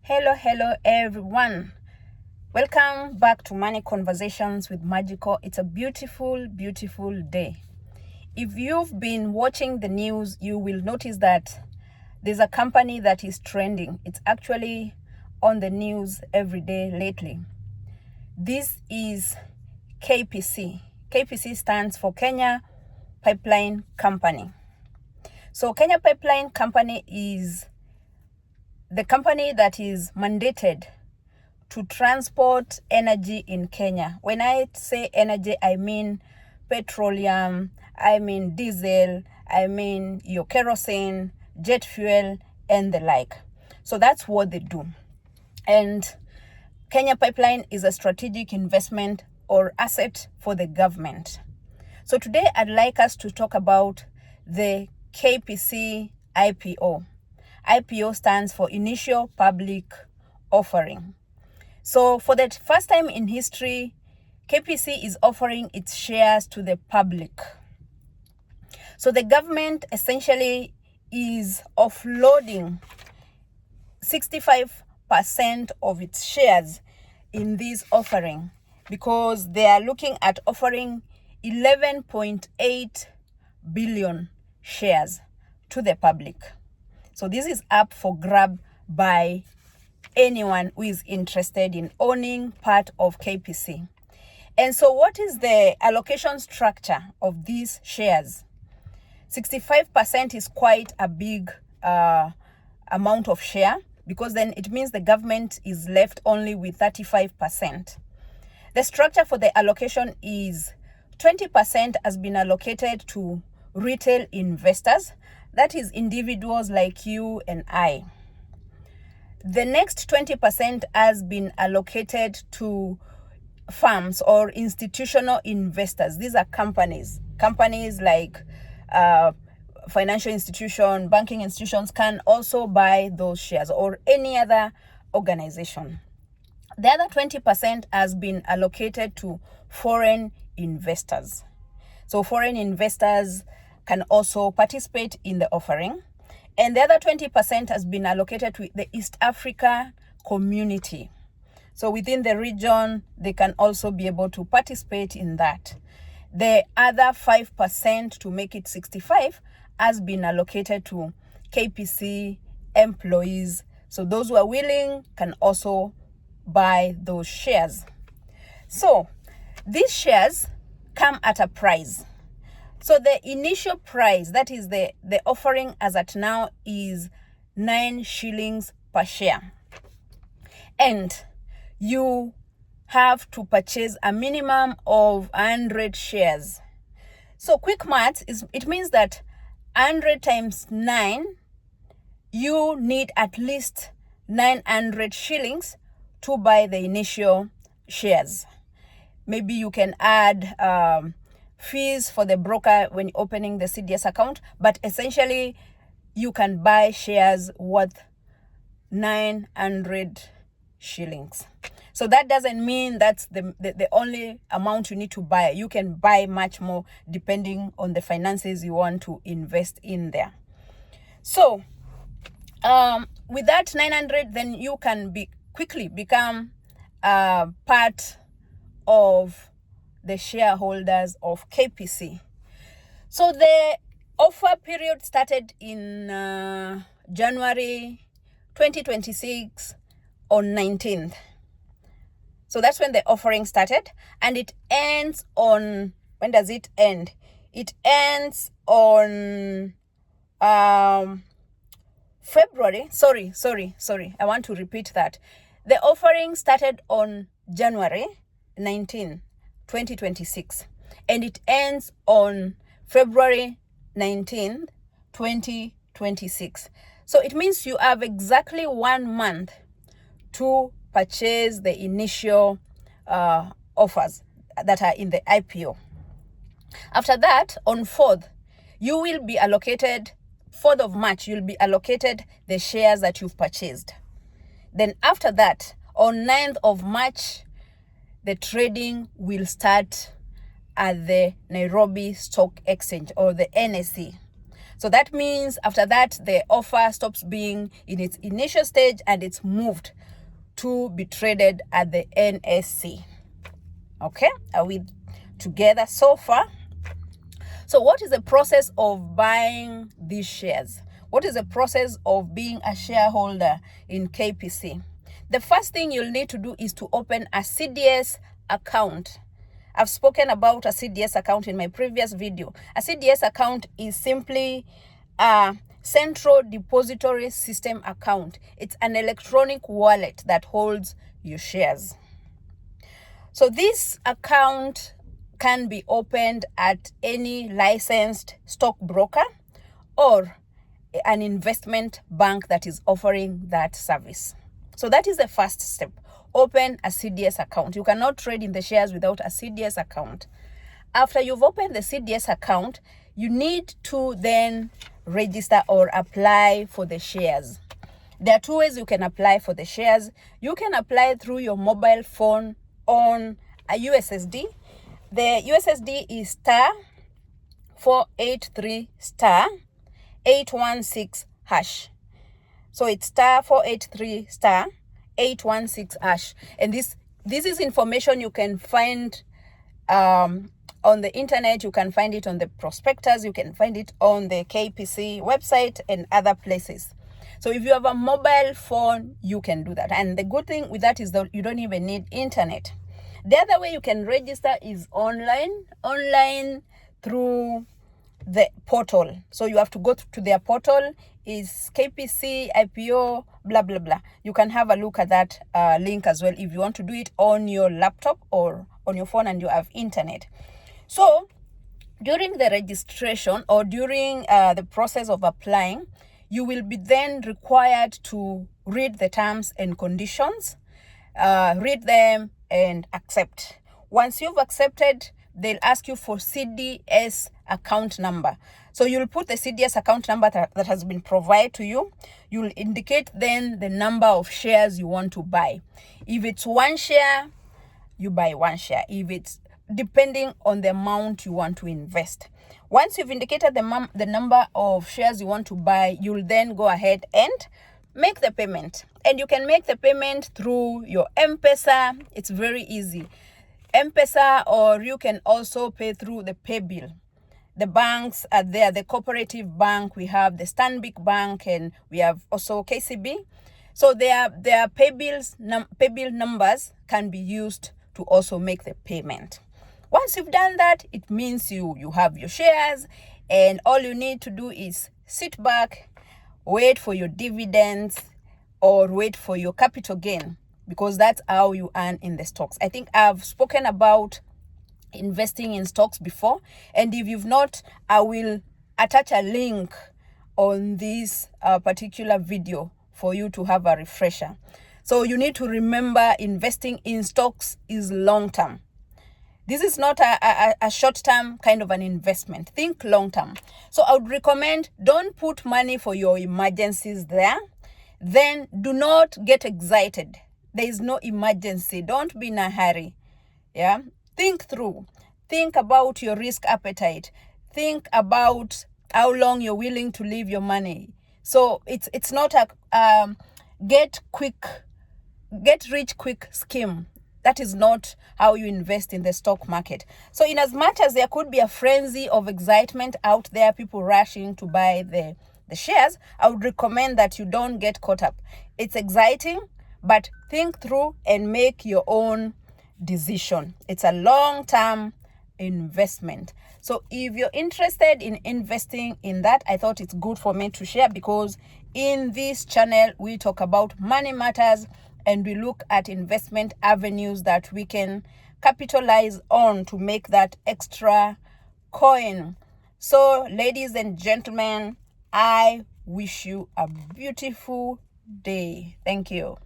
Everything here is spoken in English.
Hello everyone. Welcome back to Money Conversations with Magical. It's a beautiful day. If you've been watching the news, you will notice that there's a company that is trending. It's actually on the news every day lately. This is KPC. KPC stands for Kenya Pipeline Company. So Kenya Pipeline Company is the company that is mandated to transport energy in Kenya. When I say energy, I mean petroleum, I mean diesel, I mean your kerosene, jet fuel, and the like. So that's what they do. And Kenya Pipeline is a strategic investment or asset for the government. So today I'd like us to talk about the KPC IPO. IPO stands for Initial Public Offering. So for the first time in history, KPC is offering its shares to the public. So the government essentially is offloading 65% of its shares in this offering because they are looking at offering 11.8 billion shares to the public. So this is up for grab by anyone who is interested in owning part of KPC. And so what is the allocation structure of these shares? 65% is quite a big amount of share because then it means the government is left only with 35%. The structure for the allocation is 20% has been allocated to retail investors. That is individuals like you and I. The next 20% has been allocated to firms or institutional investors. These are companies. Companies like financial institution, banking institutions can also buy those shares, or any other organization. The other 20% has been allocated to foreign investors. So foreign investors can also participate in the offering. And the other 20% has been allocated to the East Africa community. So within the region, they can also be able to participate in that. The other 5%, to make it 65%, has been allocated to KPC employees. So those who are willing can also buy those shares. So these shares come at a price. So the initial price, that is the offering as at now, is 9 shillings per share. And you have to purchase a minimum of 100 shares. So quick maths, it means that 100 times 9, you need at least 900 shillings to buy the initial shares. Maybe you can add fees for the broker when opening the CDS account, but essentially you can buy shares worth 900 shillings. So that doesn't mean that's the only amount you need to buy. You can buy much more depending on the finances you want to invest in there. So with that 900, then you can quickly become part of the shareholders of KPC. So the offer period started in January 2026 on 19th. So that's when the offering started, and it ends on, when does it end? It ends on February. Sorry. I want to repeat that. The offering started on January 19, 2026, and it ends on February 19, 2026. So it means you have exactly 1 month to purchase the initial offers that are in the IPO. After that, on 4th, you will be allocated, 4th of March, you'll be allocated the shares that you've purchased. Then after that, on 9th of March, the trading will start at the Nairobi Stock Exchange, or the NSE. So that means after that, the offer stops being in its initial stage and it's moved to be traded at the NSE. Okay, are we together so far? So what is the process of buying these shares? What is the process of being a shareholder in KPC? The first thing you'll need to do is to open a CDS account. I've spoken about a CDS account in my previous video. A CDS account is simply a Central Depository System account. It's an electronic wallet that holds your shares. So this account can be opened at any licensed stockbroker or an investment bank that is offering that service. So that is the first step. Open a CDS account. You cannot trade in the shares without a CDS account. After you've opened the CDS account, you need to then register or apply for the shares. There are two ways you can apply for the shares. You can apply through your mobile phone on a USSD. The USSD is star 483 star 816 hash. So it's star 483 star 816 hash. And this is information you can find on the internet. You can find it on the prospectus. You can find it on the KPC website and other places. So if you have a mobile phone, you can do that. And the good thing with that is that you don't even need internet. The other way you can register is online through the portal. So you have to go to their portal, is KPC IPO, blah, blah, blah. You can have a look at that link as well if you want to do it on your laptop or on your phone and you have internet. So during the registration or during the process of applying, you will be then required to read the terms and conditions, read them and accept. Once you've accepted, they'll ask you for CDS account number. So you'll put the CDS account number that has been provided to you. You'll indicate then the number of shares you want to buy. If it's one share, you buy one share. If it's depending on the amount you want to invest. Once you've indicated the number of shares you want to buy, you'll then go ahead and make the payment. And you can make the payment through your M-Pesa. It's very easy. M-Pesa, or you can also pay through the pay bill. The banks are there, the cooperative bank, we have the Stanbic Bank, and we have also KCB. So their pay bill numbers can be used to also make the payment. Once you've done that, it means you have your shares, and all you need to do is sit back, wait for your dividends, or wait for your capital gain, because that's how you earn in the stocks. I think I've spoken about investing in stocks before, and if you've not, I will attach a link on this particular video for you to have a refresher. So you need to remember, investing in stocks is long term. This is not a short-term kind of an investment. Think long-term. So I would recommend, don't put money for your emergencies there. Then do not get excited. There is no emergency. Don't be in a hurry. Yeah. Think through. Think about your risk appetite. Think about how long you're willing to leave your money. So it's not a get rich quick scheme. That is not how you invest in the stock market. So in as much as there could be a frenzy of excitement out there, people rushing to buy the shares, I would recommend that you don't get caught up. It's exciting, but think through and make your own decision. It's a long-term investment. So if you're interested in investing in that, I thought it's good for me to share, because in this channel, we talk about money matters and we look at investment avenues that we can capitalize on to make that extra coin. So ladies and gentlemen, I wish you a beautiful day. Thank you.